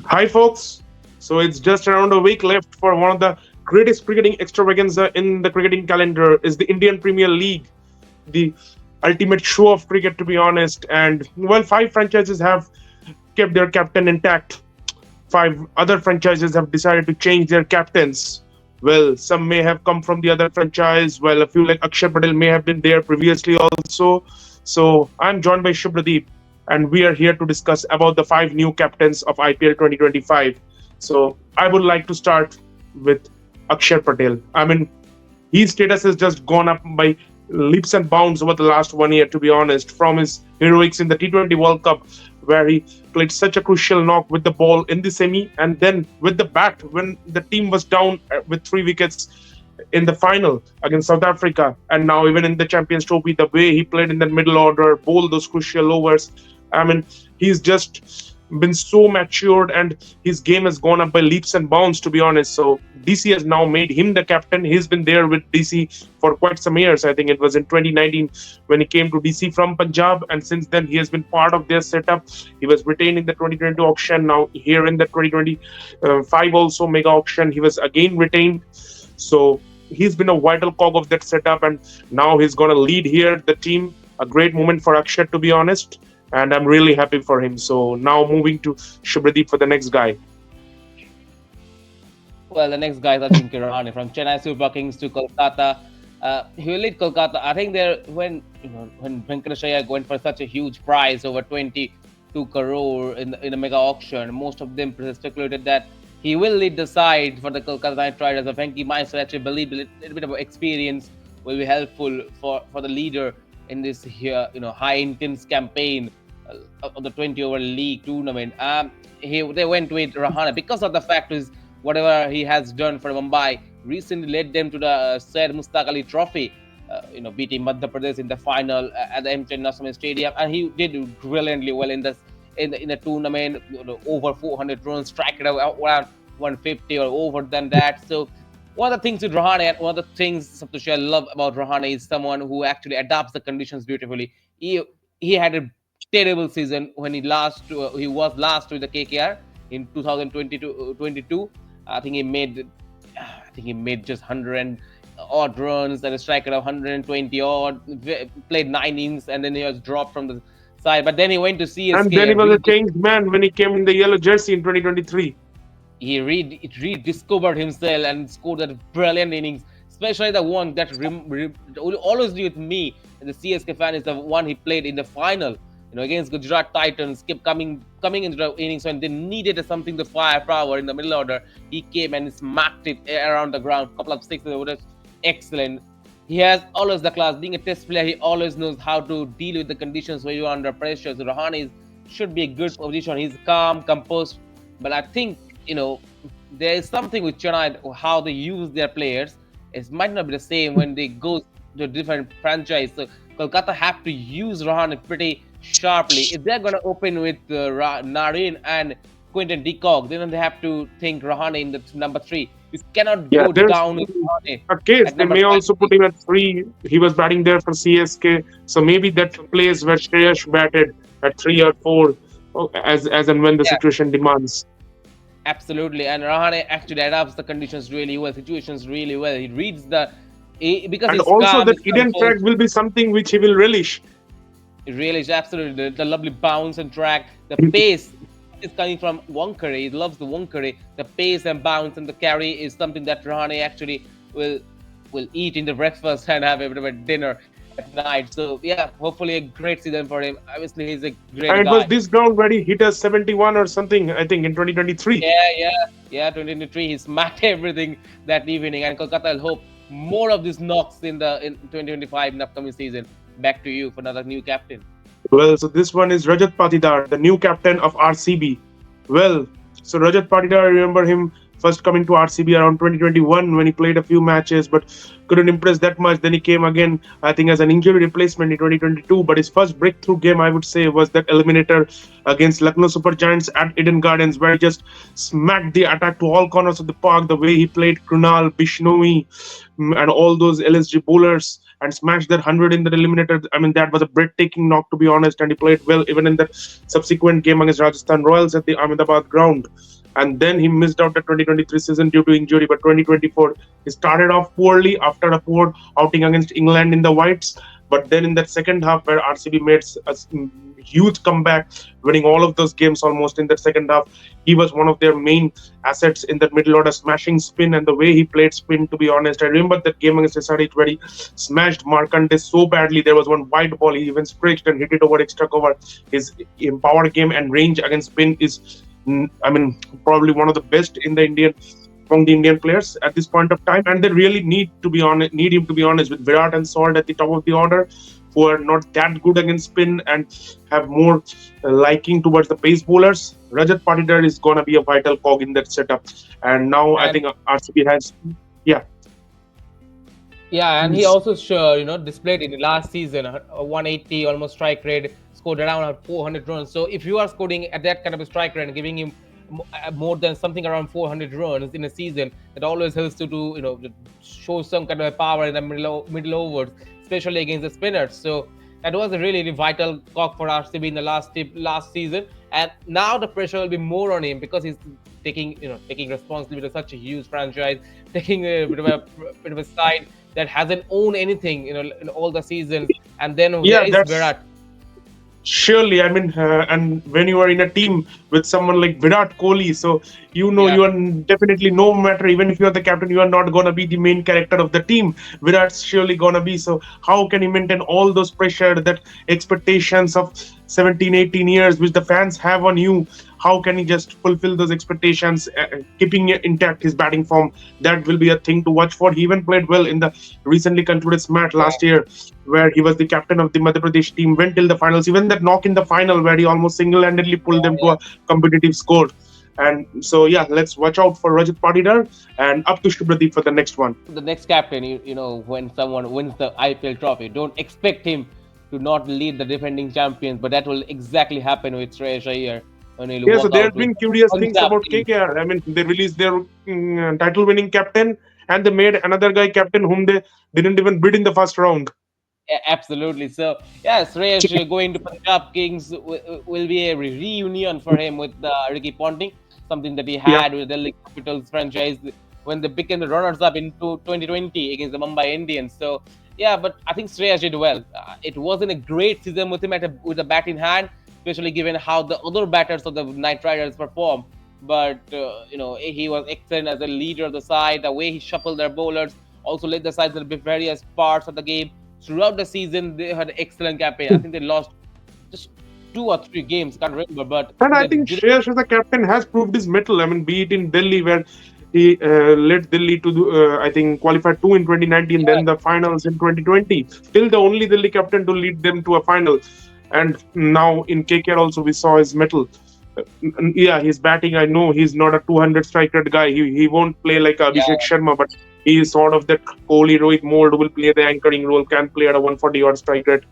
Hi, folks. So it's just around a week left for one of the greatest cricketing extravaganza in the cricketing calendar is the Indian Premier League, the ultimate show of cricket, to be honest. And well, five franchises have kept their captain intact. Five other franchises have decided to change their captains. Well, some may have come from the other franchise. Well, a few like Akshay Patel may have been there previously also. So I'm joined by Shubhradeep, and we are here to discuss about the five new captains of IPL 2025. So I would like to start with Akshay Patel. I mean, his status has just gone up by leaps and bounds over the last 1 year, to be honest, from his heroics in the T20 World Cup, where he played such a crucial knock with the ball in the semi, and then with the bat when the team was down with 3 wickets in the final against South Africa, and now even in the Champions Trophy, the way he played in the middle order, bowled those crucial overs. I mean, he's just been so matured, and his game has gone up by leaps and bounds, to be honest. So DC has now made him the captain. He's been there with DC for quite some years. I think it was in 2019 when he came to DC from Punjab, and since then he has been part of their setup. He was retained in the 2022 auction. Now here in the 2025 also mega auction, he was again retained. So he's been a vital cog of that setup, and now he's going to lead here the team. A great moment for Akshay, to be honest, and I'm really happy for him. So now moving to Shubhradeep for the next guy. Well, the next guy is Ajinkya Rahane from Chennai Super Kings to Kolkata. He will lead Kolkata. I think there when Venkateshaya went for such a huge prize over 22 crore in the mega auction, most of them speculated that he will lead the side for the Kolkata Knight Riders. I think he might actually believe a little bit of experience will be helpful for the leader in this here high intense campaign of the 20 over league tournament. They went with Rahane because of the fact is whatever he has done for Mumbai recently led them to the Syed Mustaq Ali Trophy. Beating Madhya Pradesh in the final at the M. National Stadium, and he did brilliantly well in the tournament. Over 400 runs, struck it out around 150 or over than that. So one of the things with Rahane, and one of the things Saptushi I love about Rahane is someone who actually adapts the conditions beautifully. He had a terrible season when he was last with the KKR in 2022. I think he made just 100 odd runs and a strike rate of 120 odd. Played 9 innings and then he was dropped from the side. But then he went to And CSK then he and was a changed man when he came in the yellow jersey in 2023. rediscovered himself and scored that brilliant innings. Especially the one that will always be with me, the CSK fan, is the one he played in the final. Against Gujarat Titans, kept coming into the innings when they needed something to firepower in the middle order. He came and smacked it around the ground, couple of sixes. It was excellent. He has always the class. Being a test player, he always knows how to deal with the conditions where you are under pressure. So Rahane should be a good position. He's calm, composed, but I think there is something with Chennai how they use their players. It might not be the same when they go to a different franchise. So Kolkata have to use Rahane pretty sharply. If they're going to open with Nareen and Quinton de Kock, then they have to think Rahane in the number three. You cannot Yeah, go there's down with Rahane a case. at They number may five. also put him at three. He was batting there for CSK, so maybe that place where Shreyash batted at 3 or 4, as and when the Yeah, situation demands. absolutely. And Rahane actually adapts the conditions really well, situations really well. He reads because And he's also calm, that he's Eden track composed. will be something which he will relish. It really is absolutely the lovely bounce and track, the pace is coming from Wonkere. He loves the Wonkere. The pace and bounce and the carry is something that Rahane actually will will eat in the breakfast and have a bit of a dinner at night. So yeah, hopefully a great season for him. Obviously, he's a And great it was guy. this ground where he hit a 71 or something, I think, in 2023. Yeah. 2023, he smacked everything that evening, and Kolkata will hope more of these knocks in 2025 in the upcoming season. Back to you for another new captain. Well, so this one is Rajat Patidar, the new captain of RCB. Well, so Rajat Patidar, I remember him first coming to RCB around 2021 when he played a few matches but couldn't impress that much. Then he came again, I think, as an injury replacement in 2022. But his first breakthrough game, I would say, was that eliminator against Lucknow Super Giants at Eden Gardens, where he just smacked the attack to all corners of the park. The way he played Krunal, Bishnoi, and all those LSG bowlers and smashed that 100 in the eliminator. I mean, that was a breathtaking knock, to be honest, and he played well even in that subsequent game against Rajasthan Royals at the Ahmedabad ground. And then he missed out the 2023 season due to injury. But 2024, he started off poorly after a poor outing against England in the Whites. But then in that second half, where RCB made a huge comeback, winning all of those games almost in that second half, he was one of their main assets in that middle order, smashing spin. And the way he played spin, to be honest, I remember that game against SRH where he smashed Markande so badly. There was one wide ball, he even stretched and hit it over extra cover. His power game and range against spin is, I mean, probably one of the best in the Indian among the Indian players at this point of time, and they really need him to be honest with Virat and Salt at the top of the order, who are not that good against spin and have more liking towards the pace bowlers. Rajat Patidar is gonna be a vital cog in that setup, and now I And think RCB has, yeah, yeah, and he he's- also displayed in the last season a 180 almost strike rate, scored around 400 runs. So if you are scoring at that kind of a strike rate and giving him more than something around 400 runs in a season, that always helps to to show some kind of power in the middle overs, especially against the spinners. So that was a really vital cog for RCB in the last season, and now the pressure will be more on him because he's taking responsibility of such a huge franchise, taking a bit of a side that hasn't owned anything in all the seasons, and then there yeah, is that's Virat. surely, I mean, and when you are in a team with someone like Virat Kohli, so you know Yeah, you are definitely, no matter, even if you are the captain, you are not gonna be the main character of the team. Virat's surely gonna be. So how can he maintain all those pressure, that expectations of 17, 18 years which the fans have on you? How can he just fulfill those expectations, keeping intact his batting form? That will be a thing to watch for. He even played well in the recently concluded match yeah. last year, where he was the captain of the Madhya Pradesh team, went till the finals. Even that knock in the final, where he almost single-handedly pulled them to a competitive score. And so, yeah, let's watch out for Rajat Patidar, and up to Shubhadeep for the next one. The next captain, when someone wins the IPL trophy, don't expect him to not lead the defending champions, but that will exactly happen with Shreyas Iyer when he'll Yeah, so walk there out have with been curious things Punjab about Kings. KKR. I mean, they released their title-winning captain, and they made another guy captain whom they didn't even bid in the first round. Yeah, absolutely. So, yeah, Shreyas going to Punjab Kings will be a reunion for him with Ricky Ponting, something that he Yeah, had with the Delhi Capitals franchise when they became the runners-up in 2020 against the Mumbai Indians. So, yeah, but I think Shreyas did well. It wasn't a great season with him with the bat in hand, especially given how the other batters of the Knight Riders performed. But he was excellent as a leader of the side. The way he shuffled their bowlers, also led the side to the various parts of the game throughout the season. They had excellent campaign. I think they lost just 2 or 3 games, can't remember, but I and think I they think didn't. Shreyas as a captain has proved his mettle. I mean, be it in Delhi, where he led Delhi to, I think, qualify two in 2019, Yeah, then the finals in 2020. Still the only Delhi captain to lead them to a final. And now in KKR also we saw his mettle. Yeah, his batting, I know he's not a 200 strike rate guy. He won't play like Abhishek yeah. Sharma, but he is sort of that Kohli Rohit mold, who will play the anchoring role, can play at a 140 odd strike rate.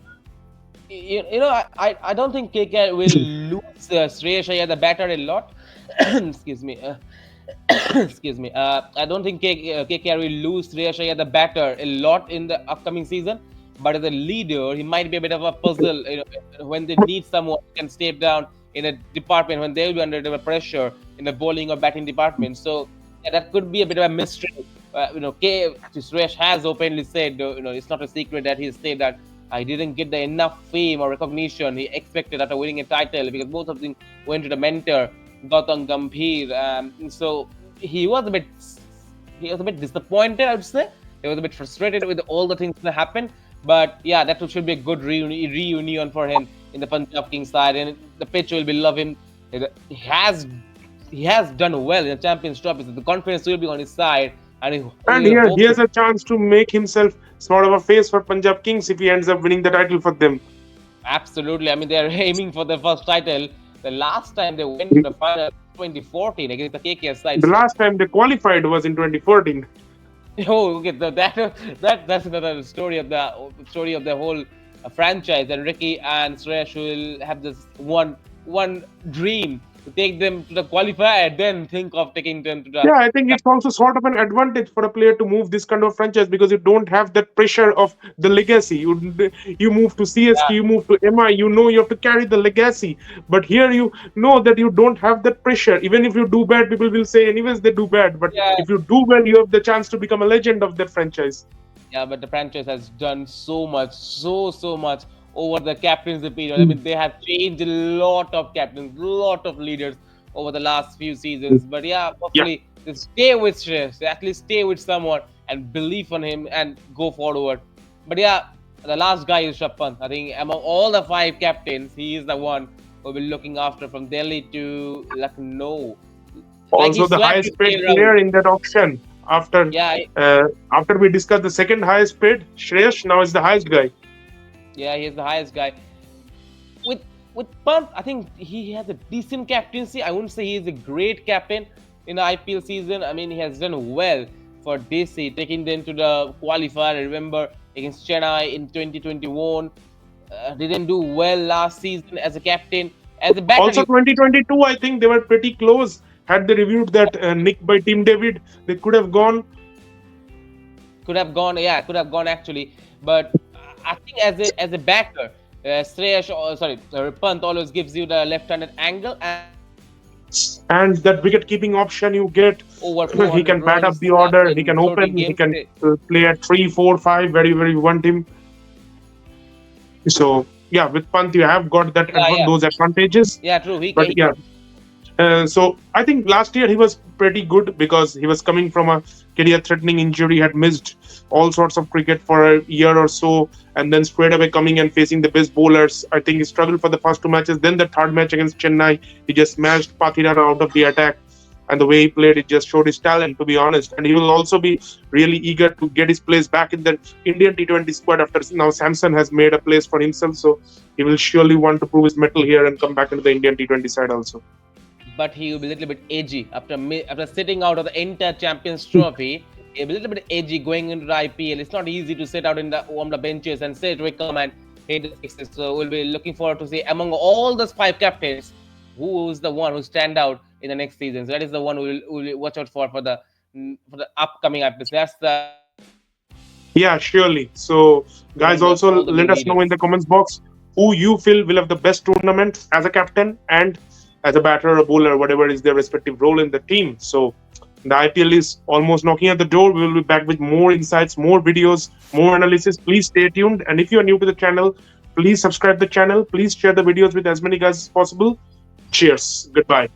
I don't think KK will lose Shreyas Iyer the batter a lot. Excuse me. Excuse me. I don't think KKR will lose Shreyas Iyer the batter a lot in the upcoming season. But as a leader, he might be a bit of a puzzle. When they need someone who can step down in a department when they'll be under the pressure in the bowling or batting department. So yeah, that could be a bit of a mystery. Suresh has openly said, it's not a secret that he said that I didn't get the enough fame or recognition he expected after winning a title because both of them went to the mentor Gautam Gambhir. So he was a bit he was a bit disappointed, I would say. He was a bit frustrated with all the things that happened. But yeah, that should be a good reunion for him in the Punjab Kings side, and the pitch will be loving. He has he has done well in the Champions Trophy. So the confidence will be on his side, and And he here he hopes to. has a chance to make himself sort of a face for Punjab Kings if he ends up winning the title for them. Absolutely. I mean, they're aiming for the first title. The last time they went to the final, 2014 against the KKS side. The So, last time they qualified was in 2014. oh, okay, that's another story of the whole franchise. And Ricky and Suresh will have this one dream to take them to the qualifier, then think of taking them to the. Yeah, I think it's also sort of an advantage for a player to move this kind of franchise because you don't have that pressure of the legacy. You move to CSK, you move to MI, you know you have to carry the legacy. But here you know that you don't have that pressure. Even if you do bad, people will say anyways they do bad. But Yeah, if you do well, you have the chance to become a legend of that franchise. yeah, but the franchise has done so much, so much over the captaincy period. I mean, they have changed a lot of captains, lot of leaders over the last few seasons. But yeah, Yeah. hopefully they stay with Shreyas, they at least stay with someone and believe on him and go forward. But yeah, the last guy is Shapan. I think among all the five captains, he is the one who will be looking after from Delhi to Lucknow. Like he Also the swapped his highest paid Rahul. player in that auction. After Yeah, after we discussed the second highest paid, Shreyash now is the highest guy. yeah, he's the highest guy. with with Pant, I think he has a decent captaincy. I wouldn't say he's a great captain in the IPL season. I mean, he has done well for DC, taking them to the qualifier. I remember against Chennai in 2021. Didn't do well last season as a captain. As a batter, Also you 2022, I think they were pretty close. Had they reviewed that nick by Team David, they could have gone. could have gone. Yeah, could have gone actually. But I think as a batter, Shreyas, Pant always gives you the left-handed angle and And that wicket keeping option you get, over he 400 can bat up runs the order, he in can 30 open, he games. can play at 3, 4, 5, very, very one team. So, yeah, with Pant, you have got that Yeah, yeah, those advantages. yeah. True. He But can. yeah, so I think last year he was pretty good because he was coming from a career-threatening injury, had missed all sorts of cricket for a year or so, and then straight away coming and facing the best bowlers. I think he struggled for the first two matches. Then the third match against Chennai, he just smashed Pathinara out of the attack. And the way he played, it just showed his talent, to be honest. And he will also be really eager to get his place back in the Indian T20 squad after now Samson has made a place for himself. So he will surely want to prove his mettle here and come back into the Indian T20 side also. But he will be a little bit edgy after sitting out of the entire Champions Trophy. He'll be a little bit edgy going into the IPL. It's not easy to sit out in the on the benches and straight away come and hit the sixes. So we'll be looking forward to see among all those five captains who is the one who stand out in the next season. So that is the one we'll watch out for the upcoming episodes. That's the Yeah, surely. So, guys, among also all the let us know in leaders. the comments box who you feel will have the best tournament as a captain and as a batter or a bowler, whatever is their respective role in the team. So, the IPL is almost knocking at the door. We will be back with more insights, more videos, more analysis. Please stay tuned. And if you are new to the channel, please subscribe the channel. Please share the videos with as many guys as possible. Cheers. Goodbye.